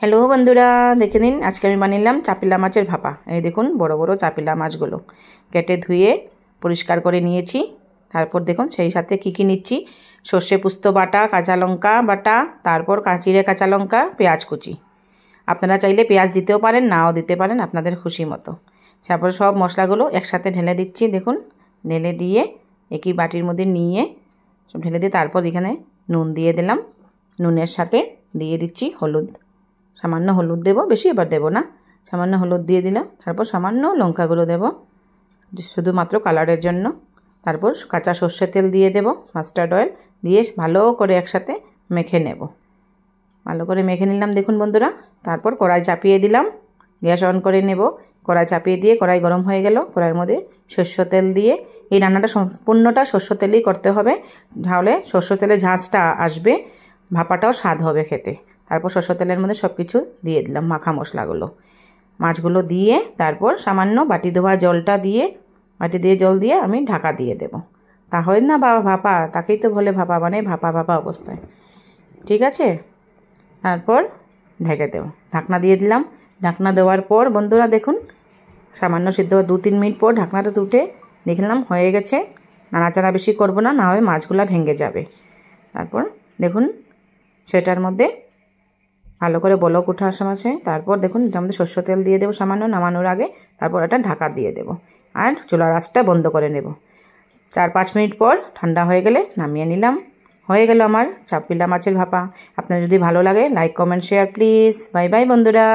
Hello বন্ধুরা, দেখে নিন আজকে আমি বানালাম চাপিলা মাছের ভাপা। এই দেখুন বড় বড় চাপিলা মাছগুলো কেটে ধুয়ে পরিষ্কার করে নিয়েছি। তারপর দেখুন সেই সাথে কি নিচ্ছি, সর্ষে পোস্ত বাটা, কাঁচা লঙ্কা বাটা, তারপর চিড়ে কাঁচা লঙ্কা, পেঁয়াজ কুচি। আপনারা চাইলে পেঁয়াজ দিতেও পারেন, নাও দিতে পারেন, আপনাদের খুশি মতো। তারপর সব মশলাগুলো একসাথে ঢেলে দিচ্ছি। দেখুন ঢেলে দিয়ে একই বাটির মধ্যে নিয়ে সব ঢেলে দিয়ে তারপর এখানে নুন দিয়ে দিলাম। নুনের সাথে দিয়ে দিচ্ছি হলুদ, সামান্য হলুদ দেব, বেশি এবার দেব না, সামান্য হলুদ দিয়ে দিলাম। তারপর সামান্য লঙ্কা গুঁড়ো দেব শুধুমাত্র কালারের জন্য। তারপর কাঁচা সর্ষের তেল দিয়ে দেব, মাস্টার্ড অয়েল দিয়ে ভালো করে একসাথে মেখে নেব। ভালো করে মেখে নিলাম দেখুন বন্ধুরা। তারপর কড়াই চাপিয়ে দিলাম, গ্যাস অন করে নেব। কড়াই চাপিয়ে দিয়ে কড়াই গরম হয়ে গেল, কড়াইয়ের মধ্যে সর্ষের তেল দিয়ে, এই রান্নাটা সম্পূর্ণটা সর্ষের তেলেই করতে হবে, তাহলে সর্ষের তেলে ঝাঁঝটা আসবে, ভাপাটাও স্বাদ হবে খেতে। তারপর সর্ষের তেলের মধ্যে সব কিছু দিয়ে দিলাম, মাখা মশলাগুলো, মাছগুলো দিয়ে, তারপর সামান্য বাটি ধোয়া জলটা দিয়ে, বাটি দিয়ে জল দিয়ে আমি ঢাকা দিয়ে দেব। তা হয় না বাবা ভাপা, তাকেই তো বলে ভাপা, মানে ভাপা ভাপা অবস্থায়, ঠিক আছে। তারপর ঢেকে দেব, ঢাকনা দিয়ে দিলাম। ঢাকনা দেওয়ার পর বন্ধুরা দেখুন সামান্য সিদ্ধ 2-3 মিনিট পর ঢাকনাটা তুলে দেখলাম হয়ে গেছে। নাড়াচাড়া বেশি করব না, না হয় মাছগুলো ভেঙে যাবে। তারপর দেখুন সেটার মধ্যে ভালো করে বলক ওঠার সময়, তারপর দেখুন এটার মধ্যে সর্ষের তেল দিয়ে দেবো সামান্য নামানোর আগে। তারপর এটা ঢাকা দিয়ে দেব আর চুলার আঁচটা বন্ধ করে নেব। 4-5 মিনিট পর ঠান্ডা হয়ে গেলে নামিয়ে নিলাম। হয়ে গেল আমার চাপিলা মাছের ভাপা। আপনার যদি ভালো লাগে like, comment, share please. Bye bye বন্ধুরা।